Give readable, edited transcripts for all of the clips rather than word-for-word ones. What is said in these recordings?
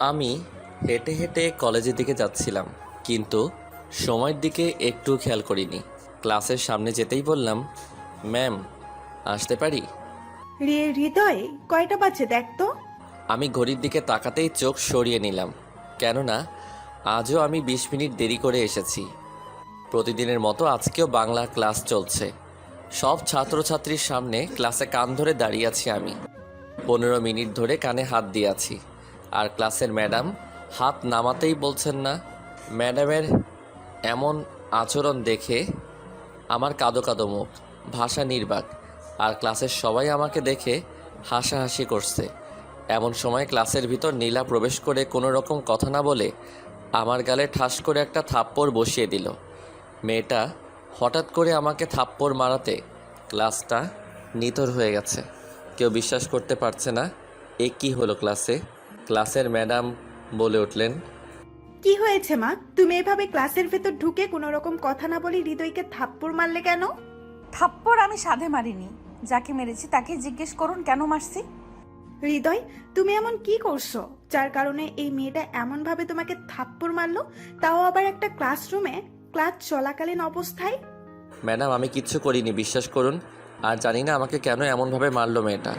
আমি হেঁটে হেঁটে কলেজের দিকে যাচ্ছিলাম, কিন্তু সময়ের দিকে একটু খেয়াল করিনি। ক্লাসের সামনে যেতেই বললাম, ম্যাম, আসতে পারি? হৃদয়, কয়টা বাজে দেখ তো। আমি ঘড়ির দিকে তাকাতেই চোখ সরিয়ে নিলাম, কেননা আজও আমি 20 মিনিট দেরি করে এসেছি। প্রতিদিনের মতো আজকেও বাংলা ক্লাস চলছে। সব ছাত্রছাত্রীর সামনে ক্লাসে কান ধরে দাঁড়িয়ে আছি আমি। 15 মিনিট ধরে কানে হাত দিয়ে আছি, আর ক্লাসের ম্যাডাম হাত নামাতেই বলছেন না। ম্যাডামের এমন আচরণ দেখে আমার কাঁদো কাঁদো মুখ, ভাষা নির্বাক, আর ক্লাসের সবাই আমাকে দেখে হাসাহাসি করছে। এমন সময় ক্লাসের ভিতর নীলা প্রবেশ করে কোনো রকম কথা না বলে আমার গালে ঠাস করে একটা থাপ্পড় বসিয়ে দিল। মেয়েটা হঠাৎ করে আমাকে থাপ্পড় মারাতে ক্লাসটা নিথর হয়ে গেছে। কেউ বিশ্বাস করতে পারছে না এ কী হলো ক্লাসে। ক্লাসের ম্যাডাম বলে উঠলেন, কি হয়েছে মা? তুমি এভাবে ক্লাসের ভেতর ঢুকে কোনো রকম কথা না বলে হৃদয়কে থাপ্পড় মারলে কেন? থাপ্পড় আমি সাধে মারিনি, যাকে মেরেছি তাকে জিজ্ঞেস করুন কেন মারছি। হৃদয়, তুমি এমন কি করছো যার কারণে এই মেয়েটা এমন ভাবে তোমাকে থাপ্পড় মারলো, তাও আবার একটা ক্লাসরুমে, ক্লাস চলাকালীন অবস্থায়? ম্যাডাম, আমি কিচ্ছু করিনি, বিশ্বাস করুন। আর জানি না আমাকে কেন এমনভাবে মারলো মেয়েটা।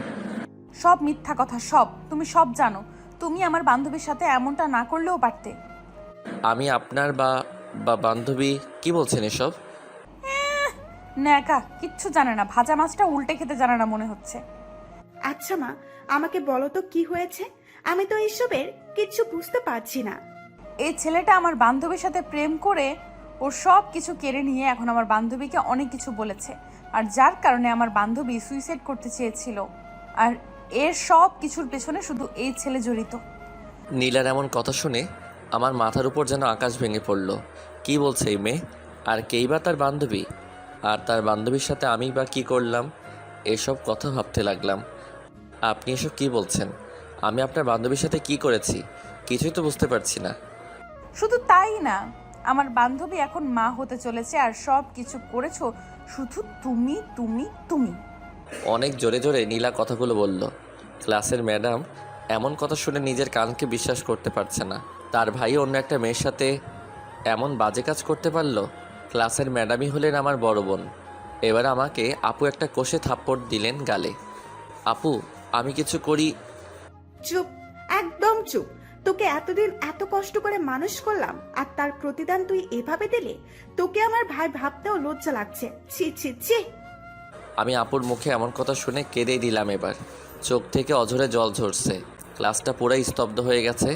সব মিথ্যা কথা, সব তুমি সব জানো। তুমি আমার বান্ধবীর সাথে এমনটা না করলেও পারতে। আমি আপনার বা বা বান্ধবী? কি বলছেন এসব? ন্যাকা, কিচ্ছু জানে না, ভাজা মাছটা উল্টে খেতে জানে না মনে হচ্ছে। আচ্ছা মা, আমাকে বলো তো কি হয়েছে? আমি তো এসবের কিচ্ছু বুঝতে পারছি না। এই ছেলেটা আমার বান্ধবীর সাথে প্রেম করে ওর সব কিছু কেড়ে নিয়ে এখন আমার বান্ধবীকে অনেক কিছু বলেছে, আর যার কারণে আমার বান্ধবী সুইসাইড করতে চেয়েছিল। আর এর সব কিছুর পেছনে শুধু এই ছেলে জড়িত। নীলার এমন কথা শুনে আমার মাথার উপর যেন আকাশ ভেঙে পড়ল। কি বলছে এই মেয়ে? আর কেই বা তার বান্ধবী? আর তার বান্ধবীর সাথে আমি বা কী করলাম? এসব কথা ভাবতে লাগলাম। আপনি এসব কি বলছেন? আমি আপনার বান্ধবীর সাথে কি করেছি কিছুই তো বুঝতে পারছি না। শুধু তাই না, আমার বান্ধবী এখন মা হতে চলেছে, আর সব কিছু করেছো শুধু তুমি তুমি তুমি। অনেক জোরে জোরে নীলা কথাগুলো বলল। ক্লাসের ম্যাডাম এমন কথা শুনে নিজের কানকে বিশ্বাস করতে পারছে না। তার ভাই অন্য একটা মেয়ের সাথে এমন বাজে কাজ করতে পারল। ক্লাসের ম্যাডামই হলেন আমার বড় বোন। এবার আমাকে আপু একটা কষে থাপ্পড় দিলেন গালে। আপু, আমি কিছু করি? চুপ, একদম চুপ। তোকে এতদিন এত কষ্ট করে মানুষ করলাম, আর তার প্রতিদান তুই এভাবে দিলে? তোকে আমার ভাই ভাবতেও লজ্জা লাগছে। ছি ছি ছি। আমি আপুর মুখে এমন কথা শুনে কেঁদেই দিলাম। এবার চোখ থেকে অঝরে জল ঝরছে। ক্লাসটা পুরাই স্তব্ধ হয়ে গেছে।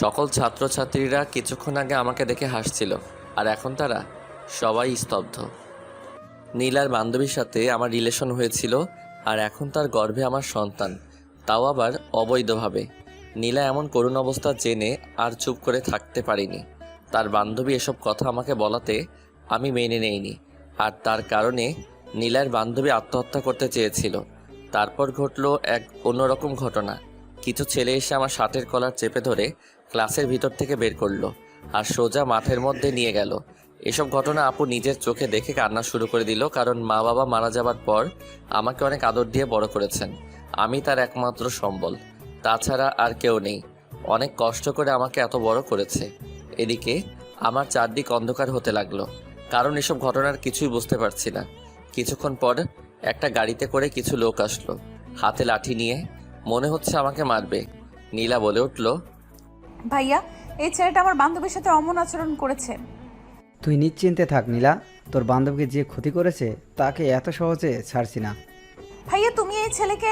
সকল ছাত্রছাত্রীরা কিছুক্ষণ আগে আমাকে দেখে হাসছিল, আর এখন তারা সবাই স্তব্ধ। নীলার বান্ধবীর সাথে আমার রিলেশন হয়েছিল, আর এখন তার গর্ভে আমার সন্তান, তাও আবার অবৈধভাবে। নীলা এমন করুণ অবস্থা জেনে আর চুপ করে থাকতে পারিনি। তার বান্ধবী এসব কথা আমাকে বলাতে আমি মেনে নেইনি, আর তার কারণে নীলার বান্ধবী আত্মহত্যা করতে চেয়েছিল। তারপর ঘটল এক অন্যরকম ঘটনা। কিছু ছেলে এসে আমার শার্টের কলার চেপে ধরে ক্লাসের ভিতর থেকে বের করলো, আর সোজা মাঠের মধ্যে নিয়ে গেল। এসব ঘটনা আপু নিজের চোখে দেখে কান্না শুরু করে দিল, কারণ মা বাবা মারা যাবার পর আমাকে অনেক আদর দিয়ে বড় করেছেন। আমি তার একমাত্র সম্বল, তাছাড়া আর কেউ নেই। অনেক কষ্ট করে আমাকে এত বড় করেছে। এদিকে আমার চারদিক অন্ধকার হতে লাগলো, কারণ এসব ঘটনার কিছুই বুঝতে পারছি না। কিছুক্ষণ পর একটা গাড়িতে করে কিছু লোক আসলো, হাতে লাঠি নিয়ে। মনে হচ্ছে আমাকে মারবে। নীলা বলে উঠল, ভাইয়া, এই ছেলেটা আমার বান্ধবীর সাথে অমন আচরণ করেছে। তুই নিশ্চিন্তে থাক নীলা, তোর বান্ধবীকে যে ক্ষতি করেছে তাকে এত সহজে ছাড়ছি না। ভাইয়া, তুমি এই ছেলেকে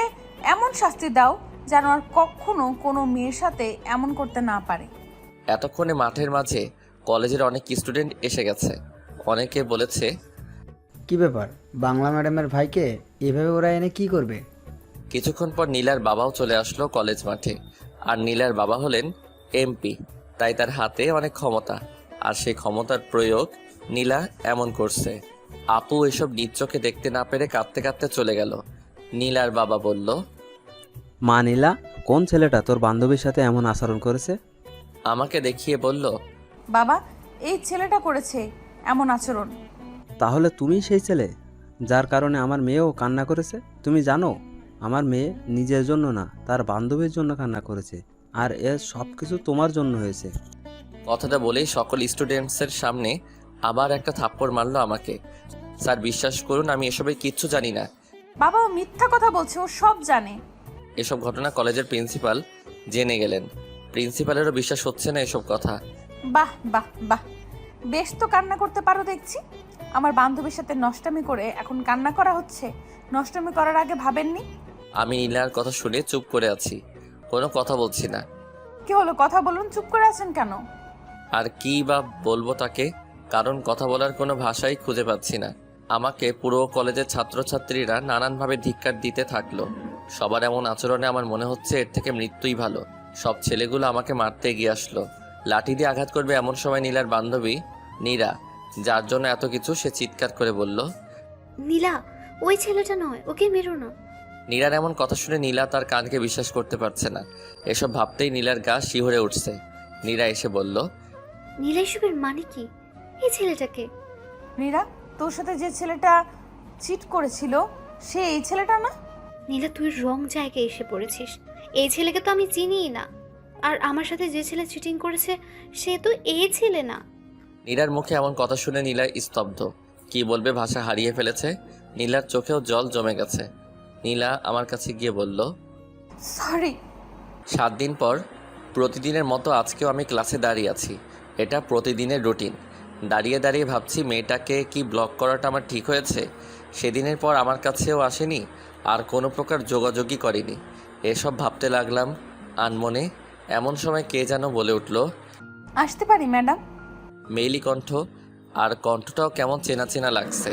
এমন শাস্তি দাও যেন আর কখনো কোনো মেয়ের সাথে এমন করতে না পারে। এতক্ষণে মাঠের মাঝে কলেজের অনেক স্টুডেন্ট এসে গেছে। অনেকে বলেছে, কি ব্যাপার, বাংলা ম্যাডামের ভাইকে এভাবে ওরা এনে কি করবে? কিছুক্ষণ পর নীলার বাবাও চলে আসলো কলেজ মাঠে। আর নীলার বাবা হলেন এমপি, তাই তার হাতে অনেক ক্ষমতা, আর সেই ক্ষমতার প্রয়োগ নীলা এমন করছে। আপু এসব নিজ চোখে দেখতে না পেরে কাঁদতে কাঁদতে চলে গেল। নীলার বাবা বলল, মা নীলা, কোন ছেলেটা তোর বান্ধবীর সাথে এমন আচরণ করেছে? আমাকে দেখিয়ে বলল, বাবা, এই ছেলেটা করেছে এমন আচরণ। তাহলে তুমি সেই ছেলে যার কারণে আমার মেয়েও কান্না করেছে? তুমি জানো, আমার মেয়ে নিজের জন্য না, তার বান্ধবীর জন্য কান্না করেছে। আর এ সব কিছু তোমার জন্য হয়েছে। কথাটা বলেই সকল স্টুডেন্টসের সামনে আবার একটা থাপ্পড় মারলো আমাকে। স্যার বিশ্বাস করুন, আমি এসবের কিচ্ছু জানি না। বাবা ও মিথ্যা কথা বলছে, ও সব জানে। এসব ঘটনা কলেজের প্রিন্সিপাল জেনে গেলেন। প্রিন্সিপালেরও বিশ্বাস হচ্ছে না এসব কথা। বাহ বাহ বাহ, বেশ তো কান্না করতে পারো দেখছি। আমার বান্ধবীর সাথে নষ্টামি করে এখন কান্না করা হচ্ছে। নষ্টামি করার আগে ভাবেননি? আমি নীলার কথা শুনে চুপ করে আছি, কোনো কথা বলছি না। কি হলো, কথা বলুন, চুপ করে আছেন কেন? আর কি বা বলবো তাকে, কারণ কথা বলার কোনো ভাষাই খুঁজে পাচ্ছি না। আমাকে পুরো কলেজের ছাত্রছাত্রীরা নানানভাবে ধিক্কার দিতে থাকলো। সবার এমন আচরণে আমার মনে হচ্ছে এর থেকে মৃত্যুই ভালো। সব ছেলেগুলো আমাকে মারতে এগিয়ে আসলো। লাঠি দিয়ে আঘাত করবে এমন সময় নীলার বান্ধবী নীরা, যার জন্য এত কিছু, সে চিৎকার করে বলল, নীলা, ওই ছেলেটা নয়, ওকে মেরো না। নীলার এমন কথা শুনে নীলা তার কানকে বিশ্বাস করতে পারছে না। এসব ভাবতেই নীলার গা শিহরে উঠছে। নীরা এসে বলল, নীলা, এসবের মানে কি? এই ছেলেটাকে? নীরা, তোর সাথে যে ছেলেটা চিট করেছিল সে এই ছেলেটা না? নীলা, তুই রং জায়গায় এসে পড়েছিস। এই ছেলেকে তো আমি চিনিই না। আর আমার সাথে যে ছেলে চিটিং করেছে সে তো এই ছেলে না। নীলার মুখে এমন কথা শুনে নীলা স্তব্ধ। কি বলবে ভাষা হারিয়ে ফেলেছে। নীলার চোখেও জল জমে গেছে। নীলা আমার কাছে গিয়ে বলল, সরি। 7 দিন পর প্রতিদিনের মতো আজকেও আমি ক্লাসে দাঁড়িয়ে আছি। এটা প্রতিদিনের রুটিন। দাঁড়িয়ে দাঁড়িয়ে ভাবছি মেয়েটাকে কি ব্লক করাটা আমার ঠিক হয়েছে। সেদিনের পর আমার কাছেও আসেনি, আর কোনো প্রকার যোগাযোগই করেনি। এসব ভাবতে লাগলাম আনমনে। এমন সময় কে যেন বলে উঠল, আসতে পারি ম্যাডাম? মেইলি কণ্ঠ, আর কণ্ঠটাও কেমন চেনা চেনা লাগছে।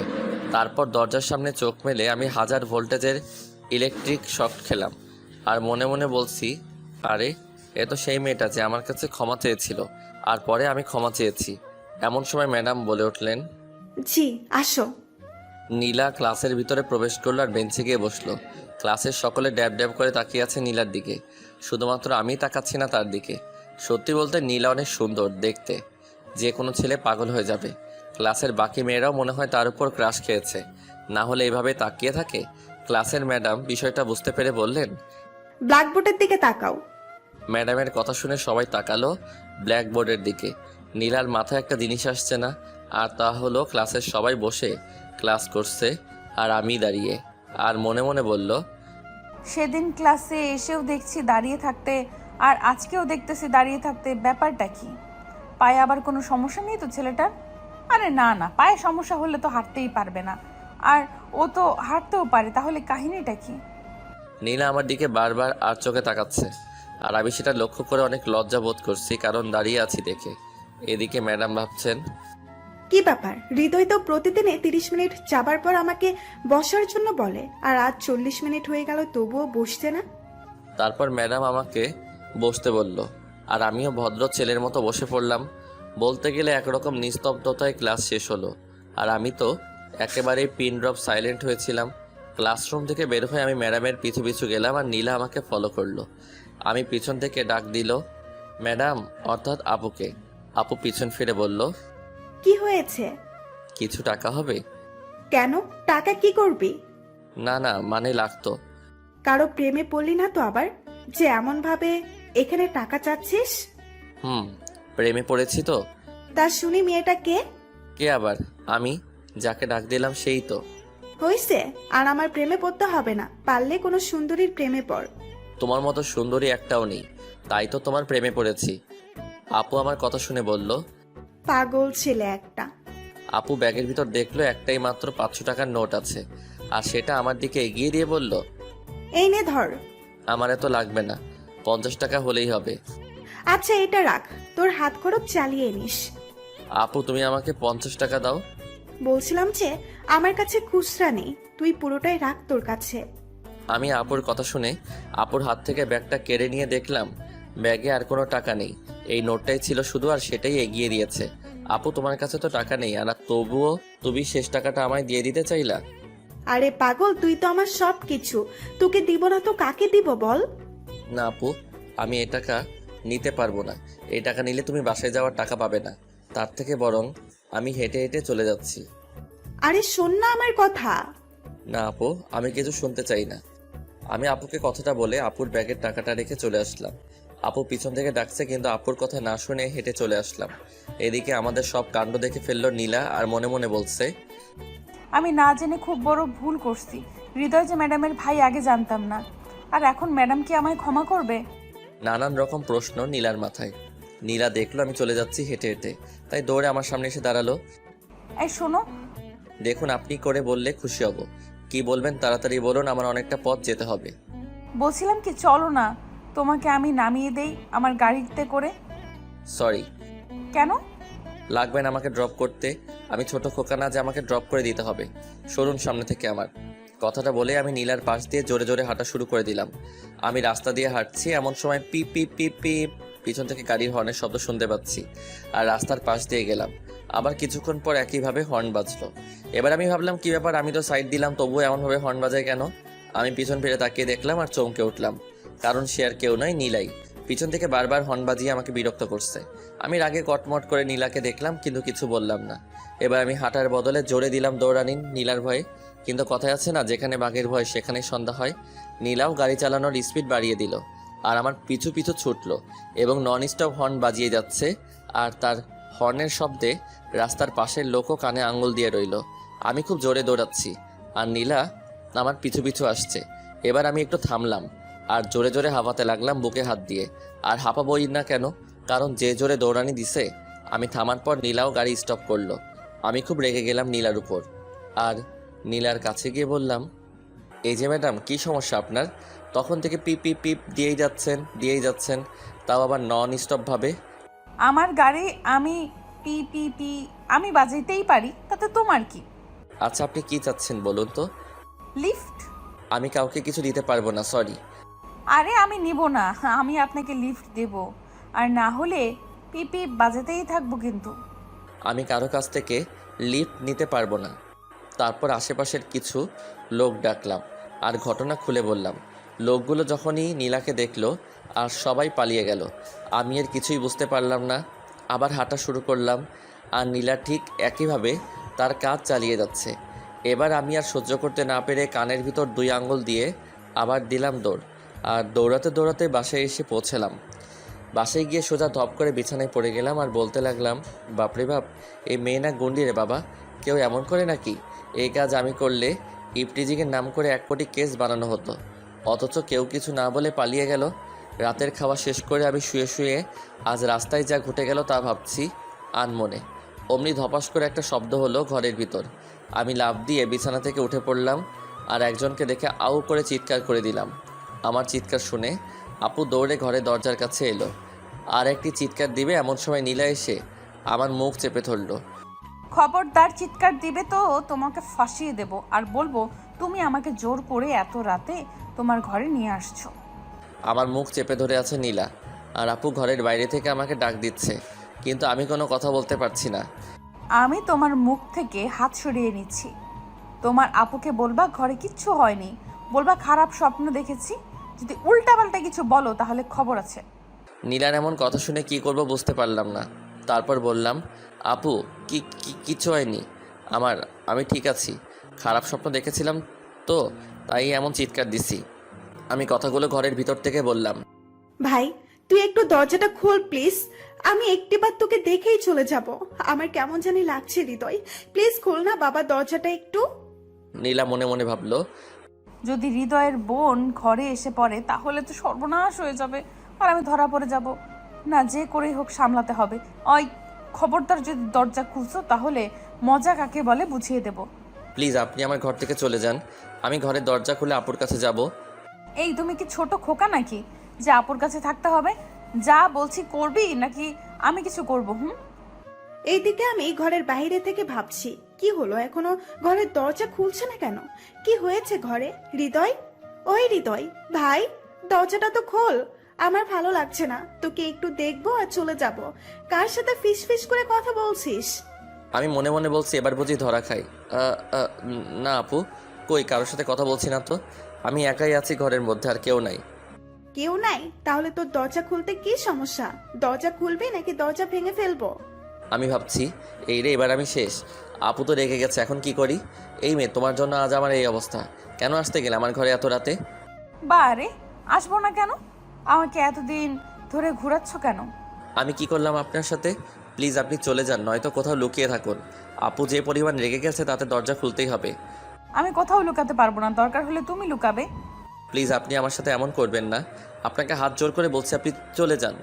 তারপর দরজার সামনে চোখ মেলে আমি 1000 ভোল্টেজের ইলেকট্রিক শক খেলাম। আর মনে মনে বলছি, আরে এ তো সেই মেয়েটা যে আমার কাছে ক্ষমা চেয়েছিল, আর পরে আমি ক্ষমা চেয়েছি। এমন সময় ম্যাডাম বলে উঠলেন, জি আসো। নীলা ক্লাসের ভিতরে প্রবেশ করলো আর বেঞ্চে গিয়ে বসলো। ক্লাসের সকলে ড্যাব ড্যাব করে তাকিয়ে আছে নীলার দিকে। শুধুমাত্র আমি তাকাচ্ছি না তার দিকে। সত্যি বলতে নীলা অনেক সুন্দর দেখতে, যে কোনো ছেলে পাগল হয়ে যাবে। ক্লাসের বাকি মেয়েরাও মনে হয় তার উপর ক্রাশ খেয়েছে, না হলে এভাবে তাকিয়ে থাকে। ক্লাসের ম্যাডাম বিষয়টা বুঝতে পেরে বললেন, ব্ল্যাকবোর্ডের দিকে তাকাও। ম্যাডামের কথা শুনে সবাই তাকালো ব্ল্যাকবোর্ডের দিকে। নীলার মাথায় একটা জিনিস আসছে না, আর তা হলো ক্লাসের সবাই বসে ক্লাস করছে আর আমি দাঁড়িয়ে। আর মনে মনে বলল, সেদিন ক্লাসে এসেও দেখছি দাঁড়িয়ে থাকতে, আর আজকেও দেখতেছি দাঁড়িয়ে থাকতে, ব্যাপারটা কি? পায়ে আবার কোনো সমস্যা নেই তো ছেলেটার? আরে না না, পায়ে সমস্যা হলে তো হাঁটতেই পারবে না, আর ও তো হাঁটতেও পারে, তাহলে কাহিনীটা কি? নীলা আমার দিকে বারবার আর চোখে তাকাচ্ছে, আর আমি সেটা লক্ষ্য করে অনেক লজ্জা বোধ করছি, কারণ দাঁড়িয়ে আছি দেখে। এদিকে ম্যাডাম ভাবছেন, কি ব্যাপার, হৃদয় তো প্রতিদিনে 30 মিনিট যাবার পর আমাকে বসার জন্য বলে, আর আজ 40 মিনিট হয়ে গেল তবুও বসছে না। তারপর ম্যাডাম আমাকে বসতে বলল, আর আমিও ভদ্র ছেলের মতো বসে পড়লাম। বলতে গেলে একরকম নিস্তব্ধতায় ক্লাস শেষ হলো, আর আমি তো একেবারেই পিন ড্রপ সাইলেন্ট হয়েছিলাম। ক্লাসরুম থেকে বের হয়ে আমি ম্যাডামের পিছু পিছু গেলাম, আর নীলা আমাকে ফলো করলো। আমি পিছন থেকে ডাক দিল, ম্যাডাম, অর্থাৎ আপুকে। আপু পিছন ফিরে বলল, কি হয়েছে? কিছু টাকা হবে? কেন, টাকা কি করবি? না না, মানে লাগতো। কারো প্রেমে পড়লি না তো আবার, যে এমন ভাবে এখানে টাকা চাচ্ছিস? প্রেমে পড়েছি তো। তা শুনি মেয়েটা কে? কে আবার? আমি যাকে ডাক দিলাম সেই তো। হইছে, আর আমার প্রেমে পড়তে হবে না, পারলে কোনো সুন্দরীর প্রেমে পড়। তোমার মতো সুন্দরী একটাও নেই, তাই তো তোমার প্রেমে পড়েছি। আপু আমার কথা শুনে বলল, পাগল ছেলে একটা। আপু ব্যাগের ভিতর দেখলো একটাই মাত্র 500 টাকার নোট আছে, আর সেটা আমার দিকে এগিয়ে দিয়ে বলল, এই নে ধর। আমার এত লাগবে না, 50 টাকা হলেই হবে। আচ্ছা এটা রাখ, তোর হাত খরচ চালিয়ে নিস। আপু তুমি আমাকে 50 টাকা দাও। বলছিলাম যে আমার কাছে খুচরা নেই, তুই পুরোটাই রাখ তোর কাছে। আমি আপুর কথা শুনে আপুর হাত থেকে ব্যাগটা কেড়ে নিয়ে দেখলাম ব্যাগে আর কোনো টাকা নেই, এই নোটটাই ছিল শুধু, আর সেটাই এগিয়ে দিয়েছে। আপু তোমার কাছে তো টাকা নেই, আর তবুও তুমি শেষ টাকাটা আমায় দিয়ে দিতে চাইলা। আরে পাগল, তুই তো আমার সব কিছু, তোকে দিব না তো কাকে দিব বল? না আপু, আমি এ টাকা নিতে পারবো না। এই টাকা নিলে তুমি বাসায় যাওয়ার টাকা পাবে না, তার থেকে বরং আমি হেঁটে হেঁটে চলে যাচ্ছি। আরে শোন না আমার কথা। না আপু, আমি কিছু শুনতে চাই না। আমি আপুকে কথাটা বলে আপুর ব্যাগের টাকাটা রেখে চলে আসলাম। আপু পিছন থেকে ডাকছে কিন্তু আপুর কথা না শুনে হেঁটে চলে আসলাম। এদিকে আমাদের সব কাণ্ড দেখে ফেললো নীলা আর মনে মনে বলছে, আমি না জেনে খুব বড় ভুল করছি। হৃদয় যে ম্যাডামের ভাই আগে জানতাম না। আর এখন ম্যাডাম কি আমায় ক্ষমা করবে? নানান রকম প্রশ্ন নীলার মাথায়। নীলা দেখলো আমি চলে যাচ্ছি হেঁটে হেঁটে, তাই দৌড়ে আমার সামনে এসে দাঁড়ালো। এই শোনো, দেখুন আপনি করে বললে খুশি হব। কি বলবেন তাড়াতাড়ি বলুন, আমার অনেকটা পথ যেতে হবে। বলছিলাম কি চলো না, তোমাকে আমি নামিয়ে দেই আমার গাড়িতে করে। সরি, কেন? লাগবে না আমাকে ড্রপ করতে। আমি ছোট খোকা না যে আমাকে ড্রপ করে দিতে হবে। সরুন সামনে থেকে আমার। কথাটা বলে আমি নীলার পাশ দিয়ে জোরে জোরে হাঁটা শুরু করে দিলাম। আমি রাস্তা দিয়ে হাঁটছি, এমন সময় পিপ পিপ পিপ পিপ পিছন থেকে গাড়ির হর্নের শব্দ শুনতে পাচ্ছি আর রাস্তার পাশ দিয়ে গেলাম। আবার কিছুক্ষণ পর একইভাবে হর্ন বাজলো। এবার আমি ভাবলাম কি ব্যাপার, আমি তো সাইড দিলাম তবুও এমনভাবে হর্ন বাজায় কেন? আমি পিছন ফিরে তাকিয়ে দেখলাম আর চমকে উঠলাম, কারণ সে আর কেউ নয়, নীলাই। পিছন থেকে বারবার হর্ন বাজিয়ে আমাকে বিরক্ত করছে। আমি রাগে কটমট করে নীলাকে দেখলাম কিন্তু কিছু বললাম না। এবার আমি হাঁটার বদলে জোরে দিলাম দৌড়ানি নীলার ভয়ে। কিন্তু কথায় আছে না, যেখানে বাঘের ভয় সেখানেই সন্ধ্যা হয়। নীলাও গাড়ি চালানোর স্পিড বাড়িয়ে দিল আর আমার পিছু পিছু ছুটলো এবং নন স্টপ হর্ন বাজিয়ে যাচ্ছে। আর তার হর্নের শব্দে রাস্তার পাশের লোকও কানে আঙুল দিয়ে রইল। আমি খুব জোরে দৌড়াচ্ছি আর নীলা আমার পিছু পিছু আসছে। এবার আমি একটু থামলাম আর জোরে জোরে হাঁপাতে লাগলাম বুকে হাত দিয়ে। আর হাঁপাবই না কেন, কারণ যে জোরে দৌড়ানি দিছে। আমি থামার পর নীলাও গাড়ি স্টপ করলো। আমি খুব রেগে গেলাম নীলার উপর আর নীলার কাছে গিয়ে বললাম, এই যে ম্যাডাম, কি সমস্যা আপনার? তখন থেকে পিপ পিপ পিপ দিয়েই যাচ্ছেন, তাও আবার নন স্টপভাবে। আমার গাড়ি আমি পি পি পি আমি বাজাইতেই পারি, তাতে তোমার কি? আচ্ছা আপনি কি চাচ্ছেন বলুন তো? লিফট? আমি কাউকে কিছু দিতে পারবো না, সরি। আরে আমি নিব না, আমি আপনাকে লিফট দেব। আর না হলে পিপি বাজাতেই থাকবো কিন্তু। আমি কারো কাছ থেকে লিফট নিতে পারবো না। তারপর আশেপাশের কিছু লোক ডাকলাম আর ঘটনা খুলে বললাম। লোকগুলো যখনই নীলাকে দেখলো আর সবাই পালিয়ে গেল। আমি এর কিছুই বুঝতে পারলাম না। আবার হাঁটা শুরু করলাম আর নীলা ঠিক একইভাবে তার কাজ চালিয়ে যাচ্ছে। এবার আমি আর সহ্য করতে না পেরে কানের ভিতর 2 আঙ্গুল দিয়ে আবার দিলাম দৌড়। আর দৌড়াতে দৌড়াতে বাসায় এসে পৌঁছালাম। বাসায় গিয়ে সোজা ধপ করে বিছানায় পড়ে গেলাম আর বলতে লাগলাম, বাপরে বাপ, এই মেয়ে না গন্ডি রে বাবা, কেউ এমন করে নাকি? এই কাজ আমি করলে ইফটিজিংয়ের নাম করে 1 কোটি কেস বানানো হতো, অথচ কেউ কিছু না বলে পালিয়ে গেল। রাতের খাওয়া শেষ করে আমি শুয়ে শুয়ে আজ রাস্তায় যা ঘটে গেল তা ভাবছি আনমনে। অমনি ধপাস করে একটা শব্দ হলো ঘরের ভিতর। আমি লাফ দিয়ে বিছানা থেকে উঠে পড়লাম আর একজনকে দেখে আউ করে চিৎকার করে দিলাম। আমার চিৎকার শুনে আপু দৌড়ে ঘরে দরজার কাছে এলো। আর একটি চিৎকার দিবে এমন সময় নীলা এসে আমার মুখ চেপে ধরলো। খবরদার চিৎকার দিবে তো তোমাকে ফাঁসিয়ে দেব আর বলবো তুমি আমাকে জোর করে এত রাতে তোমার ঘরে নিয়ে আসছো। আমার মুখ চেপে ধরে আছে নীলা আর আপু ঘরের বাইরে থেকে আমাকে ডাক দিচ্ছে, কিন্তু আমি কোনো কথা বলতে পারছি না। আমি তোমার মুখ থেকে হাত সরিয়ে নিচ্ছি। তোমার আপুকে বলবা ঘরে কিচ্ছু হয়নি, বলবা খারাপ স্বপ্ন দেখেছি। যদি উল্টাপাল্টা কিছু বলো তাহলে খবর আছে। নীলার এমন কথা শুনে কি করব বুঝতে পারলাম না। তারপর বললাম, আপু কিচ্ছু হয়নি আমি ঠিক আছি। খারাপ স্বপ্ন দেখেছিলাম তো, তাই এমন চিৎকার দিছি। আমি কথাগুলো ঘরের ভিতর থেকে বললাম। ভাই তুই একটু দরজাটা খোল প্লিজ, আমি একটিবার তোকে দেখেই চলে যাব। আমার কেমন জানি লাগছে হৃদয়, প্লিজ খোল না বাবা দরজাটা একটু। নীলা মনে মনে ভাবলো, যদি হৃদয়ের বোন ঘরে এসে পড়ে তাহলে তো সর্বনাশ হয়ে যাবে আর আমি ধরা পড়ে যাব। না, যে করেই হোক সামলাতে হবে। ওই খবরদার যদি দরজা খুলছো তাহলে মজা কাকে বলে বুঝিয়ে দেব। প্লিজ আপনি আমার ঘর থেকে চলে যান, আমি ঘরের দরজা খুলে আপুর কাছে যাব। এই তুমি কি ছোট খোকা নাকি যে আপুর কাছে থাকতে হবে? যা বলছি করবি নাকি আমি কিছু করব? এইদিকে আমি ঘরের বাইরে থেকে ভাবছি কি হলো, এখনো ঘরের দরজা খুলছে না কেন? কি হয়েছে ঘরে? হৃদয়, ওই হৃদয় ভাই, দরজাটা তো খোল। আমার ভালো লাগছে না, তোকে একটু দেখবো আর চলে যাব। কার সাথে ফিস ফিস করে কথা বলছিস? আমি মনে মনে বলছি এবার বুঝি ধরা খাই। না আপু, কই কারোর সাথে কথা বলছি না তো। আমি একাই আছি ঘরের মধ্যে, আর কেউ নাই। কেউ নাই? তাহলে তোর দরজা খুলতে কি সমস্যা? দরজা খুলবি নাকি দরজা ভেঙে ফেলবো? আমি ভাবছি এই রে, এবার আমি শেষ। আপু তো রেগে গেছে, এখন কি করি? এই মেয়ে, তোমার জন্য আজ আমার এই অবস্থা। কেন আসতে গেলে আমার ঘরে এত রাতে? বারে আসবো না কেন? আমাকে এতদিন ধরে ঘোরাচ্ছ কেন? আমি কি করলাম আপনার সাথে? প্লিজ আপনি চলে যান, নয়তো কোথাও লুকিয়ে থাকুন। আপু যে পরিমাণ রেগে গেছে তাতে দরজা খুলতেই হবে। আমি কোথাও লুকাতে পারবো না, দরকার হলে তুমি লুকাবে। প্লিজ আপনি আমার সাথে এমন করবেন না। আপনাকে হাত জোর করে বলছি আপনি চলে যান।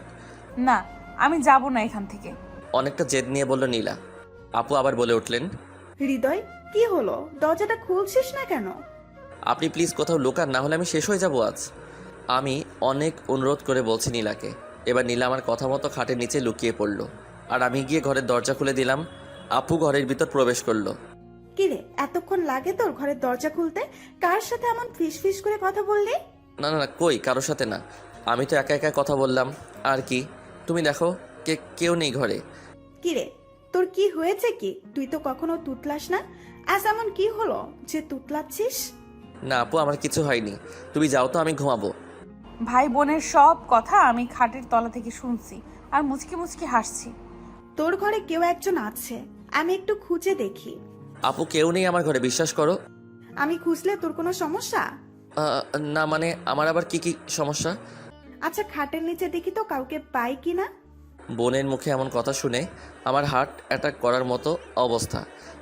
না, আমি যাব না এখান থেকে। অনেকটা জেদ নিয়ে বলল নীলা। আপু আবার বলে উঠলেন, হৃদয়, কি হলো? দরজাটা খুলছিস না কেন? আপনি প্লিজ কোথাও লুকান, না হলে আমি শেষ হয়ে যাব আজ। আমি অনেক অনুরোধ করে বলছি নীলাকে। এবার নীলা আমার কথা মতো খাটের নিচে লুকিয়ে পড়ল, আর আমি গিয়ে ঘরের দরজা খুলে দিলাম। আপু ঘরের ভিতর প্রবেশ করলো। কিরে, এতক্ষণ লাগে তোর ঘরের দরজা খুলতে? কার সাথে এমন ফিস ফিস করে কথা বললি? না না না, কই কারোর সাথে না। আমি তো একা একা কথা বললাম। আর কি, তুমি দেখো কেউ নেই ঘরে। কিরে, তোর কি হয়েছে? কি তুই তো কখনো তুতলাস না, আজ এমন কি হলো যে তুতলাচ্ছিস? না আপু, আমার কিছু হয়নি। তুমি যাও তো, আমি ঘুমাবো। ভাই বোনের সব কথা আমি খাটের তলা থেকে শুনছি আর মুচকি মুচকি হাসছি। তোর ঘরে কেউ একজন আছে, আমি একটু খুঁজে দেখি। আপু কেউ নেই আমার ঘরে, বিশ্বাস করো। আমি খুঁজলে তোর কোনো সমস্যা? না মানে আমার আবার কি সমস্যা? আচ্ছা, খাটের নিচে দেখি তো কাউকে পাই কিনা। বোনের মুখে এমন কথা শুনে আমার হার্ট অ্যাটাক করার মতো অবস্থা।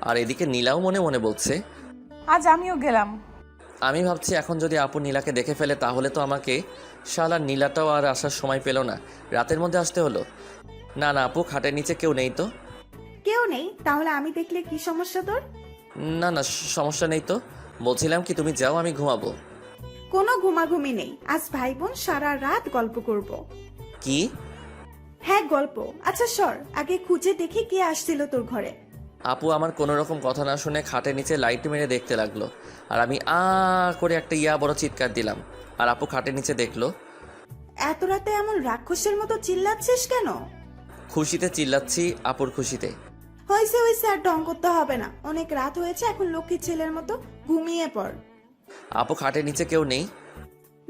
আর এদিকে নীলাও মনে মনে বলছে, আজ আমিও গেলাম। আমি ভাবছি এখন যদি আপু নীলাকে দেখে ফেলে তাহলে তো আমাকে, শালা নীলাটাও আর আসার সময় পেল না, রাতের মধ্যে আসতে হলো। না না আপু, খাটের নিচে কেউ নেই তো। কেউ নেই? তাহলে আমি দেখলে কি সমস্যা তোর? না না, সমস্যা নেই তো। বলছিলাম কি, তুমি যাও, আমি ঘুমাবো। কোনো ঘুমাঘুমি নেই, আজ ভাই বোন সারা রাত গল্প করব। কি? হ্যাঁ গল্প। আচ্ছা সর, আগে খুঁজে দেখি কে আসছিল তোর ঘরে। আপু আমার কোনো রকম কথা না শুনে খাটের নিচে লাইট মেরে দেখতে লাগলো, আর আমি করে একটা বড় চিৎকার দিলাম। আর আপু খাটের নিচে দেখলো। এত রাতে এমন রাক্ষসের মতো চিল্লাচ্ছিস কেন? খুশিতে চিল্লাচ্ছি, আপুর খুশিতে। হয়েছে হয়েছে, আর ঢং করতে হবে না, অনেক রাত হয়েছে, এখন লক্ষ্মীর ছেলের মতো ঘুমিয়ে পড়। আপু খাটের নিচে কেউ নেই?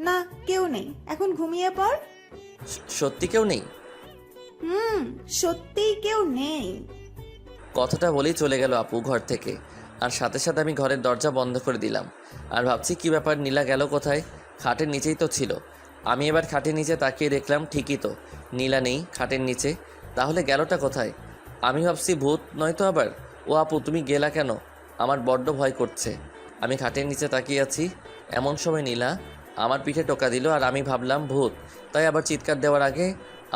না, কেউ নেই, এখন ঘুমিয়ে পড়। সত্যি কেউ নেই? সত্যিই কেউ নেই। কথাটা বলেই চলে গেল আপু ঘর থেকে, আর সাথে সাথে আমি ঘরের দরজা বন্ধ করে দিলাম। আর ভাবছি কি ব্যাপার, নীলা গেল কোথায়? খাটের নিচেই তো ছিল। আমি এবার খাটের নিচে তাকিয়ে দেখলাম ঠিকই তো, নীলা নেই খাটের নিচে। তাহলে গেলটা কোথায়? আমি ভাবছি ভূত নয় তো আবার। ও আপু তুমি গেলা কেন? আমার বড্ড ভয় করছে। আমি খাটের নিচে তাকিয়ে আছি, এমন সময় নীলা আমার পিঠে টোকা দিল, আর আমি ভাবলাম ভূত, তাই আবার চিৎকার দেওয়ার আগে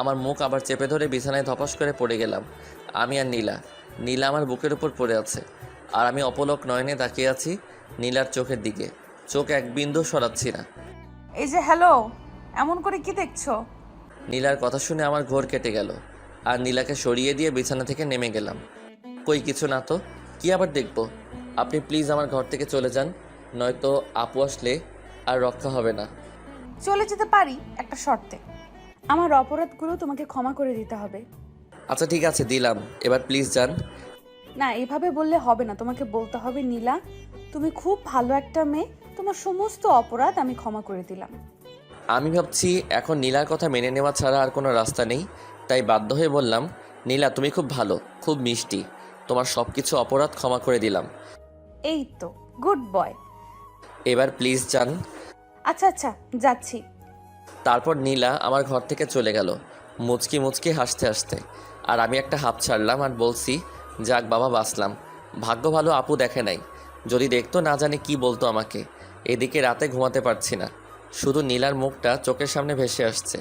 আমার মুখ আবার চেপে ধরে বিছানায় ধপাস করে পড়ে গেলাম। আমি আর নীলা আমার বুকের উপর পড়ে আছে, আর আমি অপলক নয়নে তাকিয়ে আছি নীলার চোখের দিকে। চোখ এক বিন্দু সরাচ্ছি না। এই যে হ্যালো, এমন করে কি দেখছো? নীলার কথা শুনে আমার ঘোর কেটে গেল, আর নীলাকে সরিয়ে দিয়ে বিছানা থেকে নেমে গেলাম। কই কিছু না তো, কি আবার দেখব? আপনি প্লিজ আমার ঘর থেকে চলে যান, নয়তো আপু আসলে আর রক্ষা হবে না। চলে যেতে পারি একটা শর্তে। আমার অপরাধগুলো তোমাকে ক্ষমা করে দিতে হবে। আচ্ছা ঠিক আছে, দিলাম, এবার প্লিজ যান। না, এভাবে বললে হবে না, তোমাকে বলতে হবে নীলা তুমি খুব ভালো একটা মেয়ে, তোমার সমস্ত অপরাধ আমি ক্ষমা করে দিলাম। আমি ভাবছি এখন নীলার কথা মেনে নেওয়া ছাড়া আর কোনো রাস্তা নেই, তাই বাধ্য হয়ে বললাম, নীলা তুমি খুব ভালো, খুব মিষ্টি, তোমার সব কিছু অপরাধ ক্ষমা করে দিলাম। এই তো, গুড বয়। এবার প্লিজ যান। আচ্ছা আচ্ছা, যাচ্ছি। তারপর নীলা আমার ঘর থেকে চলে গেল মুচকি মুচকি হাসতে হাসতে, আর আমি একটা হাঁপ ছাড়লাম আর বলছি, যাক বাবা বাঁচলাম, ভাগ্য ভালো আপু দেখে নাই, যদি দেখতো না জানি কি বলতো আমাকে। এদিকে রাতে ঘুমাতে পারছি না, শুধু নীলার মুখটা চোখের সামনে ভেসে আসছে।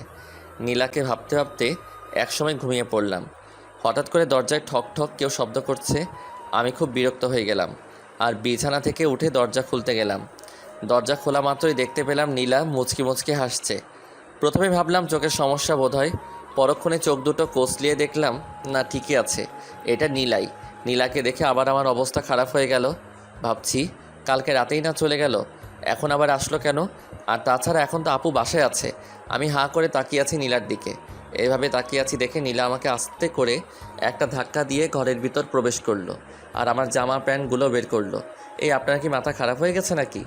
নীলাকে ভাবতে ভাবতে একসময় ঘুমিয়ে পড়লাম। হঠাৎ করে দরজায় ঠক ঠক কেউ শব্দ করছে। আমি খুব বিরক্ত হয়ে গেলাম, আর বিছানা থেকে উঠে দরজা খুলতে গেলাম। দরজা খোলা মাত্রই দেখতে পেলাম নীলা মুচকি মুচকি হাসছে। প্রথমে ভাবলাম চোখের সমস্যা বোধ হয়, পরক্ষণে চোখ দুটো কষলিয়ে দেখলাম না ঠিকই আছে, এটা নীলাই। নীলাকে দেখে আবার আমার অবস্থা খারাপ হয়ে গেল। ভাবছি কালকে রাতেই না চলে গেল, এখন আবার আসলো কেন? আর তাছাড়া এখন তো আপু বাসায় আছে। আমি হাঁ করে তাকিয়ে আছি নীলার দিকে। এইভাবে তাকিয়ে আছি দেখে নীলা আমাকে আস্তে করে একটা ধাক্কা দিয়ে ঘরের ভিতর প্রবেশ করলো, আর আমার জামা প্যান্টগুলো বের করলো। এই আপনার কি মাথা খারাপ হয়ে গেছে নাকি?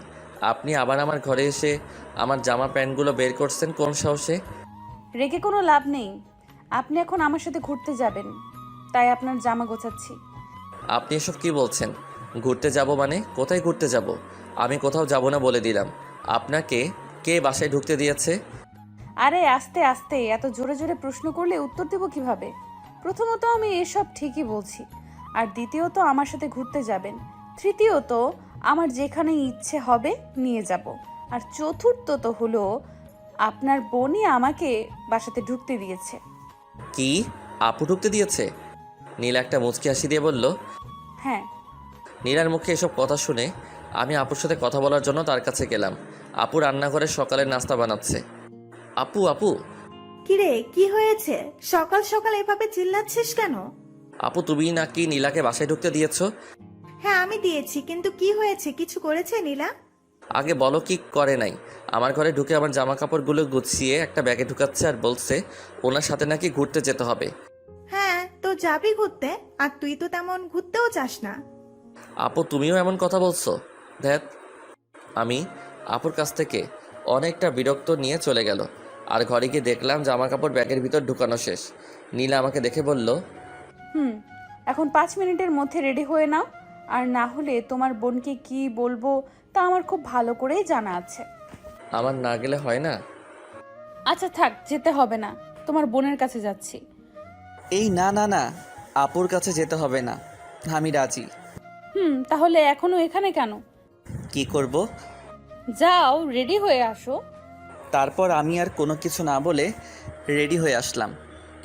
আপনি আবার আমার ঘরে এসে আমার জামা প্যান্টগুলো বের করছেন কোন সাহসে? রেগে কোনো লাভ নেই, আপনি এখন আমার সাথে ঘুরতে যাবেন, তাই আপনার জামা গোছাচ্ছি। আপনি এসব কি বলছেন? ঘুরতে যাব মানে? কোথায় ঘুরতে যাব? আমি কোথাও যাব না বলে দিলাম। আপনাকে কে বাসায় ঢুকতে দিয়েছে? আরে আস্তে আস্তে, এত জোরে জোরে প্রশ্ন করলে উত্তর দেব কিভাবে? প্রথমত আমি এসব ঠিকই বলছি, আর দ্বিতীয়ত আমার সাথে ঘুরতে যাবেন, তৃতীয়ত আমার যেখানে ইচ্ছে হবে নিয়ে যাব, আর চতুর্থত হলো আপনার বোনই আমাকে বাসাতে ঢুকতে দিয়েছে। কি? আপু ঢুকতে দিয়েছে? নীলা একটা মুচকি হাসি দিয়ে বলল। হ্যাঁ। নীলার মুখে এসব কথা শুনে আমি আপুর সাথে কথা বলার জন্য তার কাছে গেলাম। আপু রান্নাঘরে সকালের নাস্তা বানাচ্ছে। আপু আপু কিরে, কি হয়েছে? সকাল সকাল এভাবে চিল্লাচ্ছিস কেন? আপু, তুমি নাকি নীলাকে বাসায় ঢুকতে দিয়েছো? হ্যাঁ আমি দিয়েছি, কিন্তু কি হয়েছে? কিছু করেছে নীলা? আগে বলো কি করে নাই। আমার ঘরে ঢুকে আমার জামা কাপড়গুলো গুছিয়ে একটা ব্যাগে ঢুকাচ্ছে আর বলছে ওনার সাথে নাকি ঘুরতে যেতে হবে। হ্যাঁ তো যাবি ঘুরতে, আর তুই তো তেমন ঘুরতেও চাস না। আপু, তুমিও এমন কথা বলছো? ধ্যাত। আমি আপুর কাছ থেকে অনেকটা বিরক্ত নিয়ে চলে গেল, আর ঘরে গিয়ে দেখলাম জামা কাপড় ব্যাগের ভিতর ঢুকানো শেষ। নীলা আমাকে দেখে বলল, এখন 5 মিনিটের মধ্যে রেডি হয়ে নাও, আর না হলে তোমার বোনকে কি বলবো তা আমার খুব ভালো করেই জানা আছে। আমার না গেলে হয় না? আচ্ছা থাক, যেতে হবে না, তোমার বোনের কাছে যাচ্ছি। এই না না না, আপুর কাছে যেতে হবে না, আমি রাজি। তাহলে এখনো এখানে কেন? কি করব? যাও রেডি হয়ে আসো। তারপর আমি আর কোনো কিছু না বলে রেডি হয়ে আসলাম।